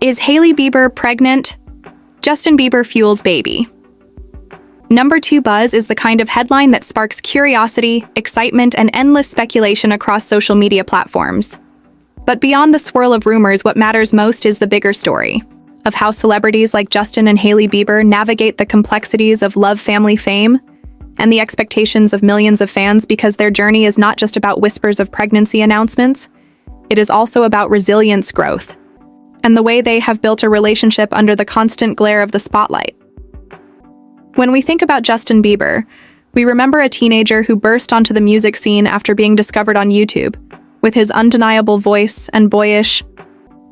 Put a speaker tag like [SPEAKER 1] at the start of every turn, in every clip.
[SPEAKER 1] Is Hailey Bieber pregnant? Justin Bieber fuels baby. Number 2 buzz is the kind of headline that sparks curiosity, excitement, and endless speculation across social media platforms. But beyond the swirl of rumors, what matters most is the bigger story of how celebrities like Justin and Hailey Bieber navigate the complexities of love, family, fame, and the expectations of millions of fans, because their journey is not just about whispers of pregnancy announcements. It is also about resilience, growth, and the way they have built a relationship under the constant glare of the spotlight. When we think about Justin Bieber, we remember a teenager who burst onto the music scene after being discovered on YouTube, with his undeniable voice and boyish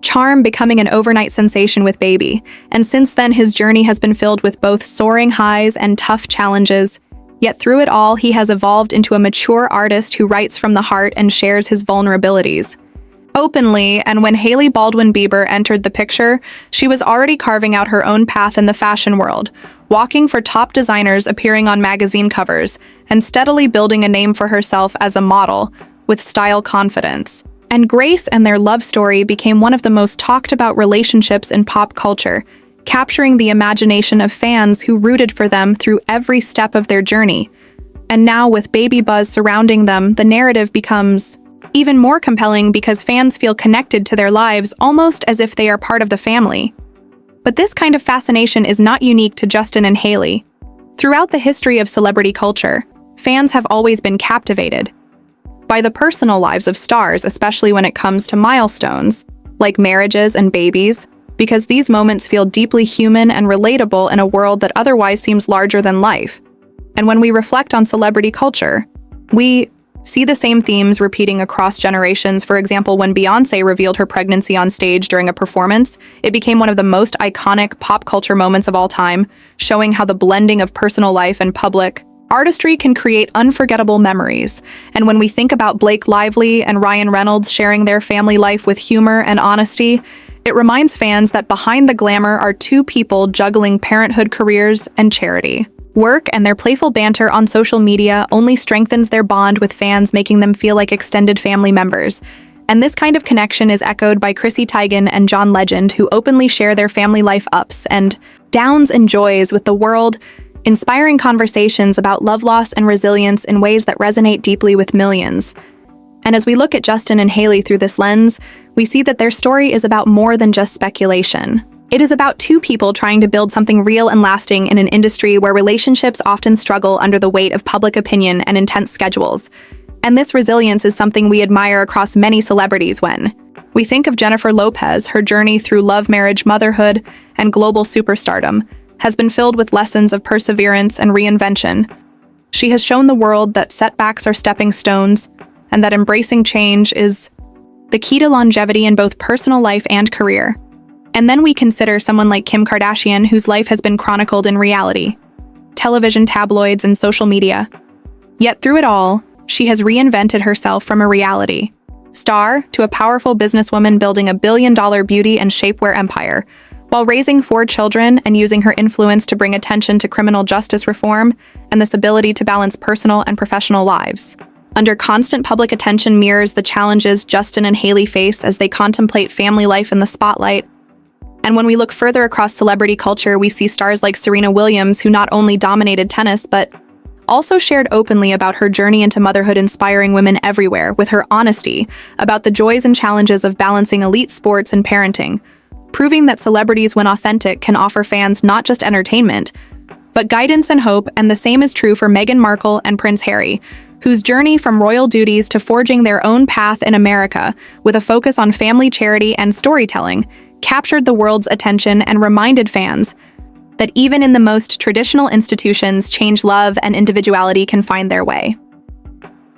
[SPEAKER 1] charm becoming an overnight sensation with Baby. And since then, his journey has been filled with both soaring highs and tough challenges. Yet through it all, he has evolved into a mature artist who writes from the heart and shares his vulnerabilities openly. And when Hailey Baldwin Bieber entered the picture, she was already carving out her own path in the fashion world, walking for top designers, appearing on magazine covers, and steadily building a name for herself as a model with style, confidence, and grace. And their love story became one of the most talked about relationships in pop culture, capturing the imagination of fans who rooted for them through every step of their journey. And now, with baby buzz surrounding them, the narrative becomes even more compelling because fans feel connected to their lives almost as if they are part of the family. But this kind of fascination is not unique to Justin and Hailey. Throughout the history of celebrity culture, fans have always been captivated by the personal lives of stars, especially when it comes to milestones like marriages and babies, because these moments feel deeply human and relatable in a world that otherwise seems larger than life. And when we reflect on celebrity culture, we see the same themes repeating across generations. For example, when Beyoncé revealed her pregnancy on stage during a performance, it became one of the most iconic pop culture moments of all time, showing how the blending of personal life and public artistry can create unforgettable memories. And when we think about Blake Lively and Ryan Reynolds sharing their family life with humor and honesty, it reminds fans that behind the glamour are two people juggling parenthood, careers, and charity work, and their playful banter on social media only strengthens their bond with fans, making them feel like extended family members. And this kind of connection is echoed by Chrissy Teigen and John Legend, who openly share their family life ups and downs and joys with the world, inspiring conversations about love, loss, and resilience in ways that resonate deeply with millions. And as we look at Justin and Hailey through this lens, we see that their story is about more than just speculation. It is about two people trying to build something real and lasting in an industry where relationships often struggle under the weight of public opinion and intense schedules. And this resilience is something we admire across many celebrities. When we think of Jennifer Lopez, her journey through love, marriage, motherhood, and global superstardom has been filled with lessons of perseverance and reinvention. She has shown the world that setbacks are stepping stones, and that embracing change is the key to longevity in both personal life and career. And then we consider someone like Kim Kardashian, whose life has been chronicled in reality, television, tabloids, and social media. Yet through it all, she has reinvented herself from a reality star to a powerful businesswoman building a billion-dollar beauty and shapewear empire, while raising 4 children and using her influence to bring attention to criminal justice reform and this ability to balance personal and professional lives. Under constant public attention mirrors the challenges Justin and Hailey face as they contemplate family life in the spotlight. And when we look further across celebrity culture, we see stars like Serena Williams, who not only dominated tennis, but also shared openly about her journey into motherhood, inspiring women everywhere with her honesty about the joys and challenges of balancing elite sports and parenting, proving that celebrities, when authentic, can offer fans not just entertainment, but guidance and hope. And the same is true for Meghan Markle and Prince Harry, whose journey from royal duties to forging their own path in America with a focus on family, charity, and storytelling captured the world's attention and reminded fans that even in the most traditional institutions, change, love, and individuality can find their way.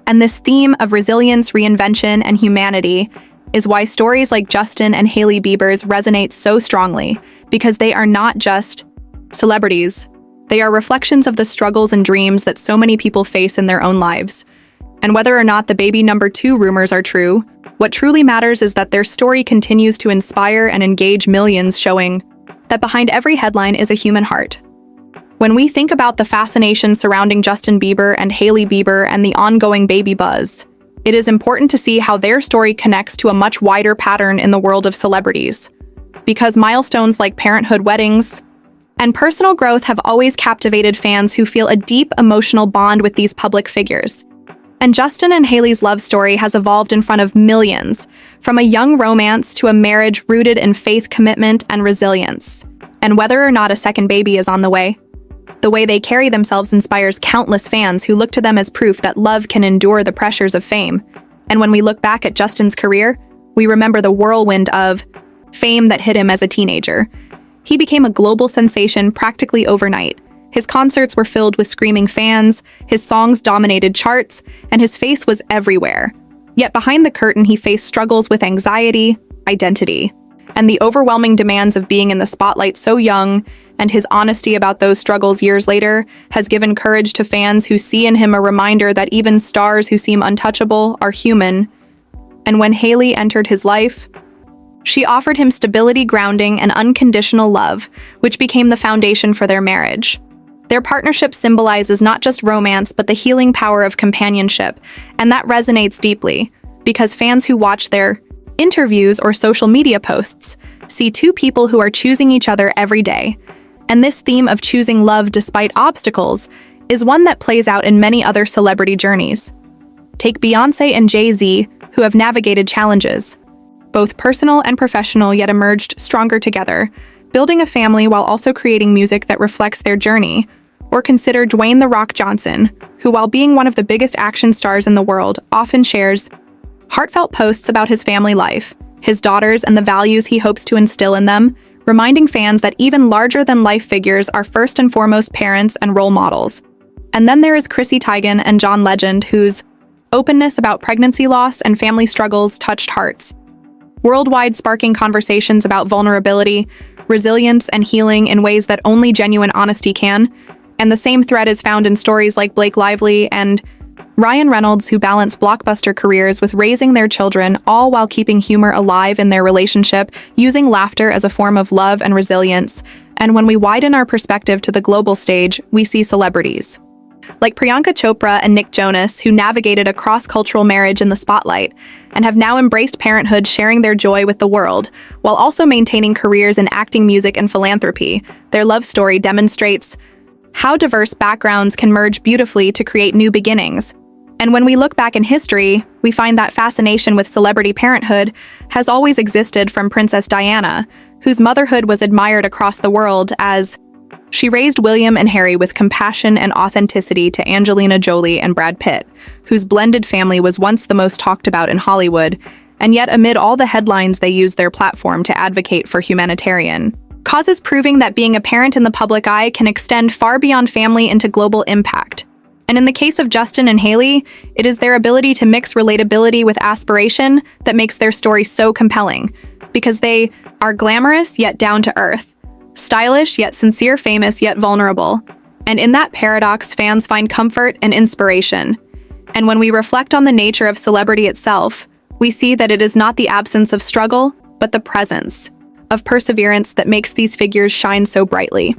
[SPEAKER 1] And this theme of resilience, reinvention, and humanity is why stories like Justin and Hailey Bieber's resonate so strongly, because they are not just celebrities. They are reflections of the struggles and dreams that so many people face in their own lives. And whether or not the baby number 2 rumors are true, what truly matters is that their story continues to inspire and engage millions, showing that behind every headline is a human heart. When we think about the fascination surrounding Justin Bieber and Hailey Bieber and the ongoing baby buzz, it is important to see how their story connects to a much wider pattern in the world of celebrities. because milestones like Parenthood weddings and personal growth have always captivated fans who feel a deep emotional bond with these public figures. And Justin and Hailey's love story has evolved in front of millions, from a young romance to a marriage rooted in faith, commitment, and resilience. And whether or not a second baby is on the way they carry themselves inspires countless fans who look to them as proof that love can endure the pressures of fame. And when we look back at Justin's career, we remember the whirlwind of fame that hit him as a teenager. He became a global sensation practically overnight. His concerts were filled with screaming fans, his songs dominated charts, and his face was everywhere. Yet behind the curtain, he faced struggles with anxiety, identity, and the overwhelming demands of being in the spotlight so young, and his honesty about those struggles years later has given courage to fans who see in him a reminder that even stars who seem untouchable are human. And when Hailey entered his life, she offered him stability, grounding, and unconditional love, which became the foundation for their marriage. Their partnership symbolizes not just romance, but the healing power of companionship, and that resonates deeply, because fans who watch their interviews or social media posts see two people who are choosing each other every day. And this theme of choosing love despite obstacles is one that plays out in many other celebrity journeys. Take Beyoncé and Jay Z, who have navigated challenges, both personal and professional, yet emerged stronger together, building a family while also creating music that reflects their journey. Or consider Dwayne "The Rock" Johnson, who, while being one of the biggest action stars in the world, often shares heartfelt posts about his family life, his daughters, and the values he hopes to instill in them, reminding fans that even larger-than-life figures are first and foremost parents and role models. And then there is Chrissy Teigen and John Legend, whose openness about pregnancy loss and family struggles touched hearts, worldwide sparking conversations about vulnerability, resilience, and healing in ways that only genuine honesty can. And the same thread is found in stories like Blake Lively and Ryan Reynolds, who balance blockbuster careers with raising their children, all while keeping humor alive in their relationship, using laughter as a form of love and resilience. And when we widen our perspective to the global stage, we see celebrities like Priyanka Chopra and Nick Jonas, who navigated a cross-cultural marriage in the spotlight and have now embraced parenthood, sharing their joy with the world, while also maintaining careers in acting, music, and philanthropy. Their love story demonstrates how diverse backgrounds can merge beautifully to create new beginnings. And when we look back in history, we find that fascination with celebrity parenthood has always existed, from Princess Diana, whose motherhood was admired across the world as she raised William and Harry with compassion and authenticity, to Angelina Jolie and Brad Pitt, whose blended family was once the most talked about in Hollywood, and yet amid all the headlines they used their platform to advocate for humanitarian causes, proving that being a parent in the public eye can extend far beyond family into global impact. And in the case of Justin and Hailey, it is their ability to mix relatability with aspiration that makes their story so compelling, because they are glamorous yet down to earth, stylish yet sincere, famous yet vulnerable. And in that paradox, fans find comfort and inspiration. And when we reflect on the nature of celebrity itself, we see that it is not the absence of struggle, but the presence of perseverance that makes these figures shine so brightly.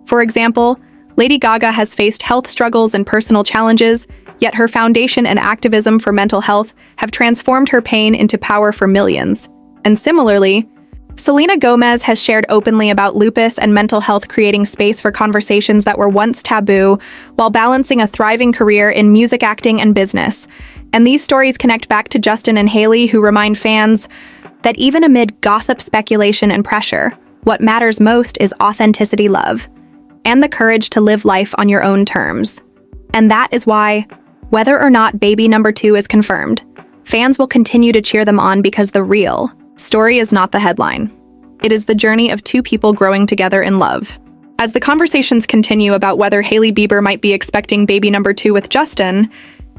[SPEAKER 1] For example, Lady Gaga has faced health struggles and personal challenges, yet her foundation and activism for mental health have transformed her pain into power for millions. And similarly, Selena Gomez has shared openly about lupus and mental health, creating space for conversations that were once taboo, while balancing a thriving career in music, acting, and business. And these stories connect back to Justin and Hailey, who remind fans that even amid gossip, speculation, and pressure, what matters most is authenticity, love, and the courage to live life on your own terms. And that is why, whether or not baby number 2 is confirmed, fans will continue to cheer them on, because the real story is not the headline. It is the journey of two people growing together in love. As the conversations continue about whether Hailey Bieber might be expecting baby number 2 with Justin,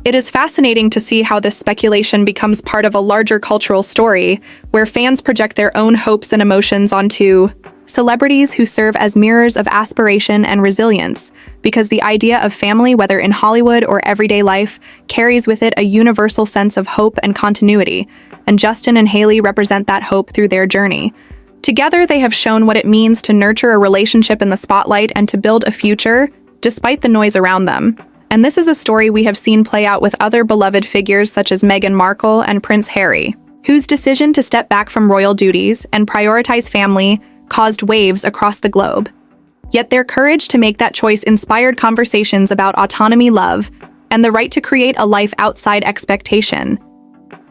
[SPEAKER 1] it is fascinating to see how this speculation becomes part of a larger cultural story, where fans project their own hopes and emotions onto celebrities who serve as mirrors of aspiration and resilience, because the idea of family, whether in Hollywood or everyday life, carries with it a universal sense of hope and continuity, and Justin and Hailey represent that hope through their journey. Together, they have shown what it means to nurture a relationship in the spotlight and to build a future despite the noise around them. And this is a story we have seen play out with other beloved figures such as Meghan Markle and Prince Harry, whose decision to step back from royal duties and prioritize family caused waves across the globe. Yet their courage to make that choice inspired conversations about autonomy, love, and the right to create a life outside expectation.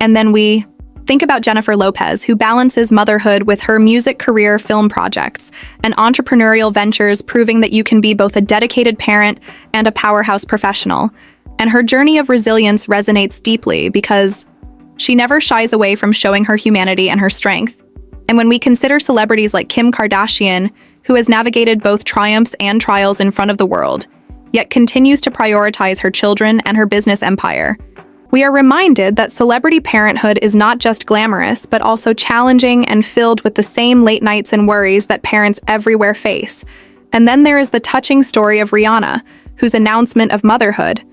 [SPEAKER 1] And then we think about Jennifer Lopez, who balances motherhood with her music career, film projects, and entrepreneurial ventures, proving that you can be both a dedicated parent and a powerhouse professional. And her journey of resilience resonates deeply because she never shies away from showing her humanity and her strength. And when we consider celebrities like Kim Kardashian, who has navigated both triumphs and trials in front of the world, yet continues to prioritize her children and her business empire, we are reminded that celebrity parenthood is not just glamorous, but also challenging and filled with the same late nights and worries that parents everywhere face. And then there is the touching story of Rihanna, whose announcement of motherhood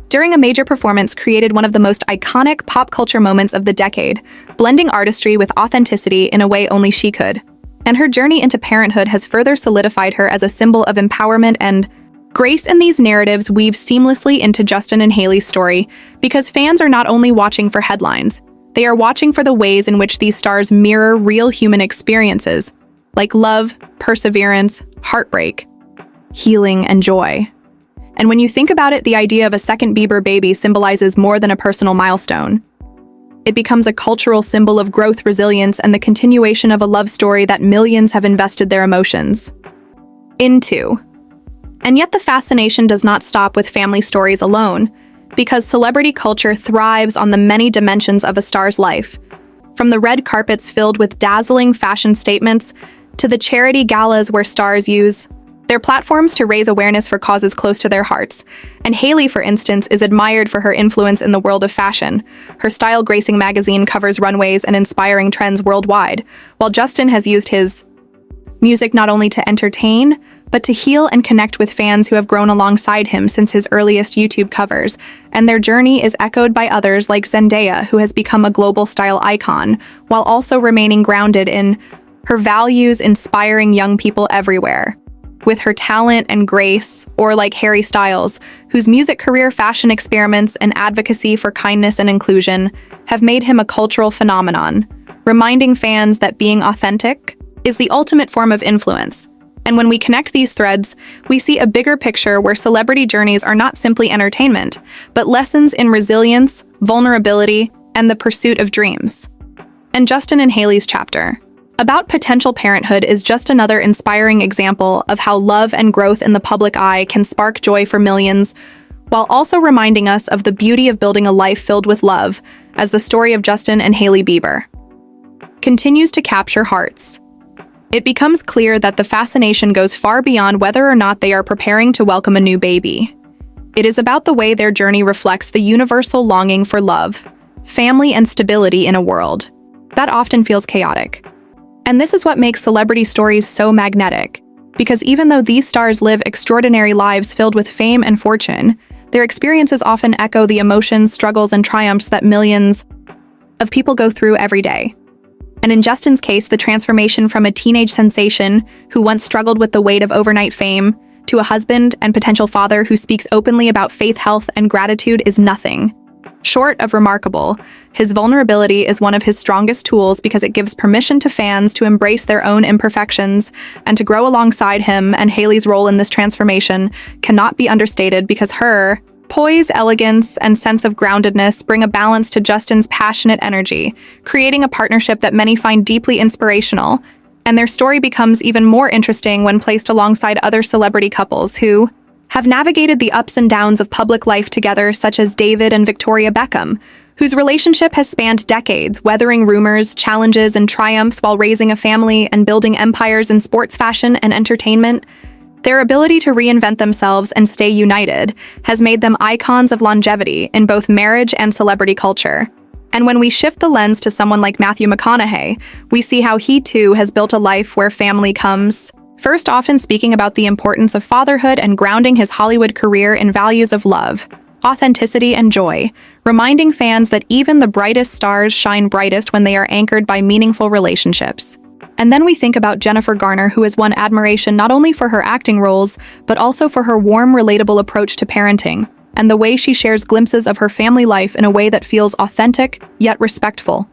[SPEAKER 1] during a major performance created one of the most iconic pop culture moments of the decade, blending artistry with authenticity in a way only she could. And her journey into parenthood has further solidified her as a symbol of empowerment and grace. In these narratives weave seamlessly into Justin and Hailey's story, because fans are not only watching for headlines, they are watching for the ways in which these stars mirror real human experiences, like love, perseverance, heartbreak, healing, and joy. And when you think about it, the idea of a second Bieber baby symbolizes more than a personal milestone. It becomes a cultural symbol of growth, resilience, and the continuation of a love story that millions have invested their emotions into. And yet the fascination does not stop with family stories alone, because celebrity culture thrives on the many dimensions of a star's life. From the red carpets filled with dazzling fashion statements to the charity galas where stars use their platforms to raise awareness for causes close to their hearts. And Hailey, for instance, is admired for her influence in the world of fashion. Her Style Gracing magazine covers runways and inspiring trends worldwide, while Justin has used his music not only to entertain, but to heal and connect with fans who have grown alongside him since his earliest YouTube covers. And their journey is echoed by others like Zendaya, who has become a global style icon, while also remaining grounded in her values, inspiring young people everywhere with her talent and grace. Or like Harry Styles, whose music career, fashion experiments, and advocacy for kindness and inclusion have made him a cultural phenomenon, reminding fans that being authentic is the ultimate form of influence. And when we connect these threads, we see a bigger picture where celebrity journeys are not simply entertainment, but lessons in resilience, vulnerability, and the pursuit of dreams. And Justin and Hailey's chapter about potential parenthood is just another inspiring example of how love and growth in the public eye can spark joy for millions, while also reminding us of the beauty of building a life filled with love, as the story of Justin and Hailey Bieber continues to capture hearts. It becomes clear that the fascination goes far beyond whether or not they are preparing to welcome a new baby. It is about the way their journey reflects the universal longing for love, family, and stability in a world that often feels chaotic. And this is what makes celebrity stories so magnetic, because even though these stars live extraordinary lives filled with fame and fortune, their experiences often echo the emotions, struggles, and triumphs that millions of people go through every day. And in Justin's case, the transformation from a teenage sensation who once struggled with the weight of overnight fame to a husband and potential father who speaks openly about faith, health, and gratitude is nothing short of remarkable. His vulnerability is one of his strongest tools because it gives permission to fans to embrace their own imperfections and to grow alongside him. And Hailey's role in this transformation cannot be understated, because her poise, elegance, and sense of groundedness bring a balance to Justin's passionate energy, creating a partnership that many find deeply inspirational. And their story becomes even more interesting when placed alongside other celebrity couples who have navigated the ups and downs of public life together, such as David and Victoria Beckham, whose relationship has spanned decades, weathering rumors, challenges, and triumphs while raising a family and building empires in sports, fashion, and entertainment. Their ability to reinvent themselves and stay united has made them icons of longevity in both marriage and celebrity culture. And when we shift the lens to someone like Matthew McConaughey, we see how he too has built a life where family comes first, often speaking about the importance of fatherhood and grounding his Hollywood career in values of love, authenticity, and joy, reminding fans that even the brightest stars shine brightest when they are anchored by meaningful relationships. And then we think about Jennifer Garner, who has won admiration not only for her acting roles, but also for her warm, relatable approach to parenting, and the way she shares glimpses of her family life in a way that feels authentic, yet respectful.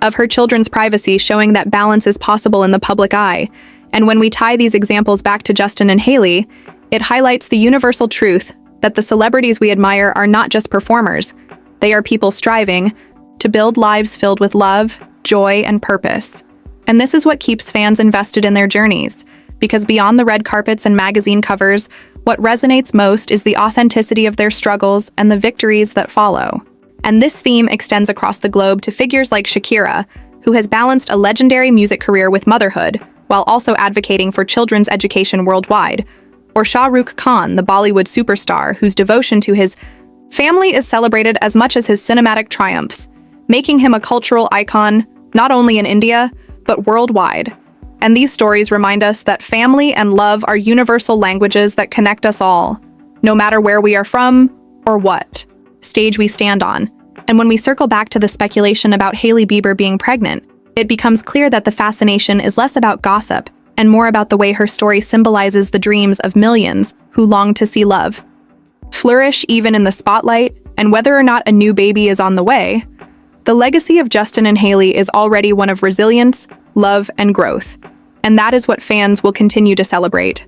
[SPEAKER 1] of her children's privacy, showing that balance is possible in the public eye. And when we tie these examples back to Justin and Hailey, it highlights the universal truth that the celebrities we admire are not just performers. They are people striving to build lives filled with love, joy, and purpose. And this is what keeps fans invested in their journeys, because beyond the red carpets and magazine covers, what resonates most is the authenticity of their struggles and the victories that follow. And this theme extends across the globe to figures like Shakira, who has balanced a legendary music career with motherhood, while also advocating for children's education worldwide, or Shah Rukh Khan, the Bollywood superstar, whose devotion to his family is celebrated as much as his cinematic triumphs, making him a cultural icon not only in India, but worldwide. And these stories remind us that family and love are universal languages that connect us all, no matter where we are from or what stage we stand on. And when we circle back to the speculation about Hailey Bieber being pregnant, it becomes clear that the fascination is less about gossip and more about the way her story symbolizes the dreams of millions who long to see love flourish even in the spotlight. And whether or not a new baby is on the way, the legacy of Justin and Hailey is already one of resilience, love, and growth. And that is what fans will continue to celebrate.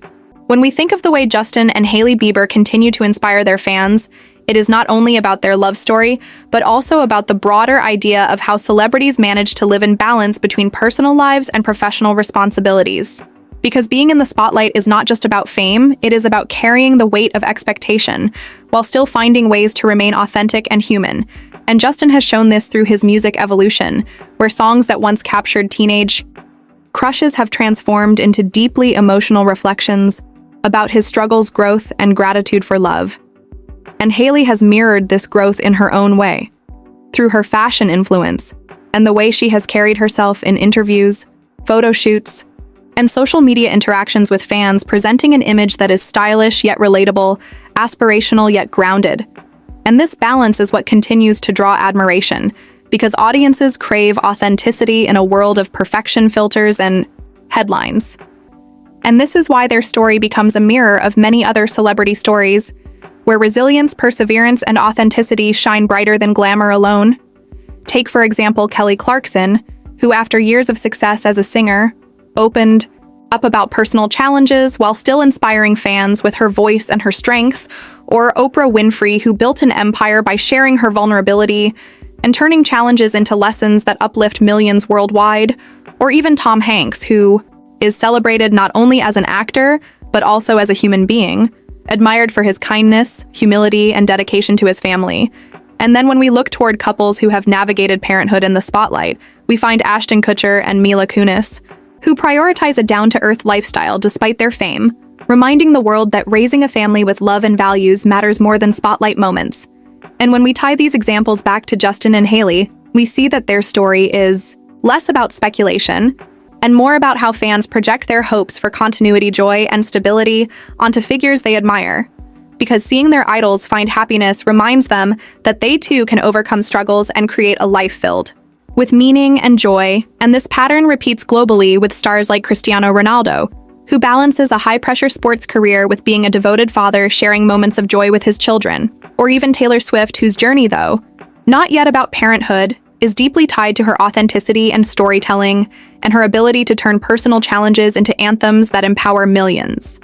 [SPEAKER 1] When we think of the way Justin and Hailey Bieber continue to inspire their fans, it is not only about their love story, but also about the broader idea of how celebrities manage to live in balance between personal lives and professional responsibilities. Because being in the spotlight is not just about fame, it is about carrying the weight of expectation, while still finding ways to remain authentic and human. And Justin has shown this through his music evolution, where songs that once captured teenage crushes have transformed into deeply emotional reflections about his struggles, growth, and gratitude for love. And Hailey has mirrored this growth in her own way, through her fashion influence, and the way she has carried herself in interviews, photo shoots, and social media interactions with fans, presenting an image that is stylish yet relatable, aspirational yet grounded. And this balance is what continues to draw admiration, because audiences crave authenticity in a world of perfection filters and headlines. And this is why their story becomes a mirror of many other celebrity stories, where resilience, perseverance, and authenticity shine brighter than glamour alone. Take, for example, Kelly Clarkson, who after years of success as a singer, opened up about personal challenges while still inspiring fans with her voice and her strength, or Oprah Winfrey, who built an empire by sharing her vulnerability and turning challenges into lessons that uplift millions worldwide, or even Tom Hanks, who is celebrated not only as an actor, but also as a human being, admired for his kindness, humility, and dedication to his family. And then when we look toward couples who have navigated parenthood in the spotlight, we find Ashton Kutcher and Mila Kunis, who prioritize a down-to-earth lifestyle despite their fame, reminding the world that raising a family with love and values matters more than spotlight moments. And when we tie these examples back to Justin and Hailey, we see that their story is less about speculation and more about how fans project their hopes for continuity, joy, and stability onto figures they admire. Because seeing their idols find happiness reminds them that they too can overcome struggles and create a life filled with meaning and joy. And this pattern repeats globally with stars like Cristiano Ronaldo, who balances a high-pressure sports career with being a devoted father, sharing moments of joy with his children. Or even Taylor Swift, whose journey, though not yet about parenthood, is deeply tied to her authenticity and storytelling, and her ability to turn personal challenges into anthems that empower millions.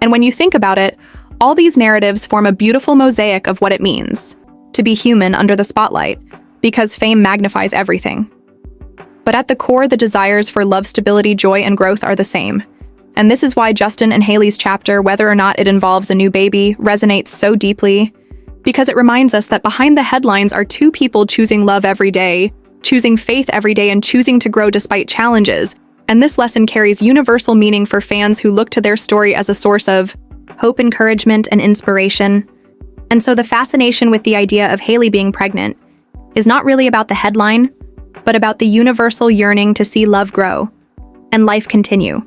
[SPEAKER 1] And when you think about it, all these narratives form a beautiful mosaic of what it means to be human under the spotlight, because fame magnifies everything. But at the core, the desires for love, stability, joy, and growth are the same. And this is why Justin and Hailey's chapter, whether or not it involves a new baby, resonates so deeply, because it reminds us that behind the headlines are two people choosing love every day, choosing faith every day, and choosing to grow despite challenges. And this lesson carries universal meaning for fans who look to their story as a source of hope, encouragement, and inspiration. And so the fascination with the idea of Hailey being pregnant is not really about the headline, but about the universal yearning to see love grow and life continue.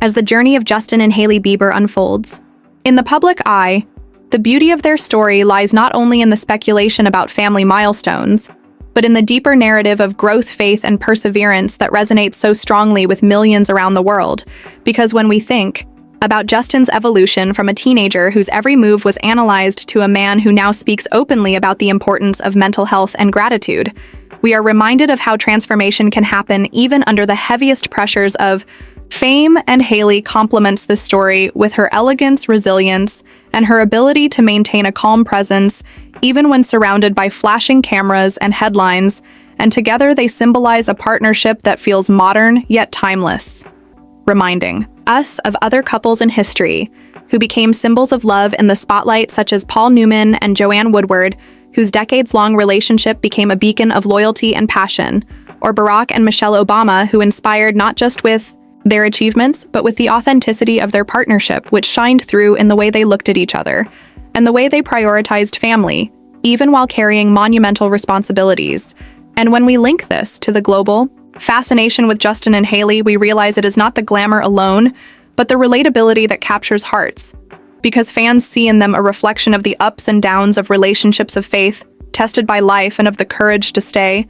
[SPEAKER 1] As the journey of Justin and Hailey Bieber unfolds, in the public eye, the beauty of their story lies not only in the speculation about family milestones, but in the deeper narrative of growth, faith, and perseverance that resonates so strongly with millions around the world. Because when we think about Justin's evolution from a teenager whose every move was analyzed to a man who now speaks openly about the importance of mental health and gratitude, we are reminded of how transformation can happen even under the heaviest pressures of fame, and Hailey complements this story with her elegance, resilience, and her ability to maintain a calm presence even when surrounded by flashing cameras and headlines, and together they symbolize a partnership that feels modern yet timeless, reminding us of other couples in history who became symbols of love in the spotlight, such as Paul Newman and Joanne Woodward, whose decades-long relationship became a beacon of loyalty and passion, or Barack and Michelle Obama, who inspired not just with their achievements, but with the authenticity of their partnership, which shined through in the way they looked at each other, and the way they prioritized family, even while carrying monumental responsibilities. And when we link this to the global fascination with Justin and Hailey, we realize it is not the glamour alone, but the relatability that captures hearts, because fans see in them a reflection of the ups and downs of relationships of faith, tested by life, and of the courage to stay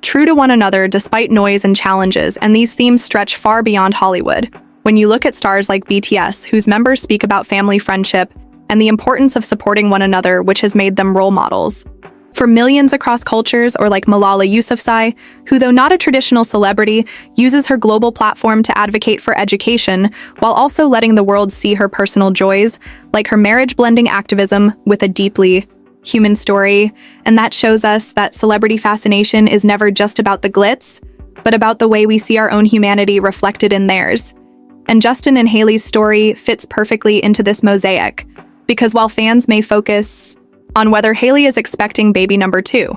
[SPEAKER 1] true to one another despite noise and challenges, and these themes stretch far beyond Hollywood. When you look at stars like BTS, whose members speak about family friendship and the importance of supporting one another, which has made them role models for millions across cultures, or like Malala Yousafzai, who, though not a traditional celebrity, uses her global platform to advocate for education, while also letting the world see her personal joys, like her marriage-blending activism with a deeply human story. And that shows us that celebrity fascination is never just about the glitz, but about the way we see our own humanity reflected in theirs. And Justin and Hailey's story fits perfectly into this mosaic, because while fans may focus on whether Hailey is expecting baby number 2,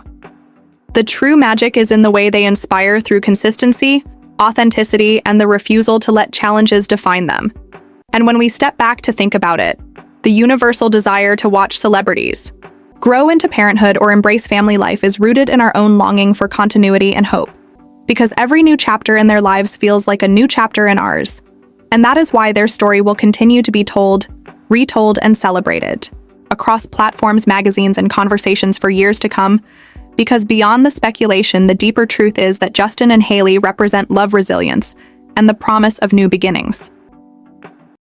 [SPEAKER 1] the true magic is in the way they inspire through consistency, authenticity, and the refusal to let challenges define them. And when we step back to think about it, the universal desire to watch celebrities grow into parenthood or embrace family life is rooted in our own longing for continuity and hope, because every new chapter in their lives feels like a new chapter in ours. And that is why their story will continue to be told, retold, and celebrated across platforms, magazines, and conversations for years to come, because beyond the speculation, the deeper truth is that Justin and Hailey represent love, resilience, and the promise of new beginnings.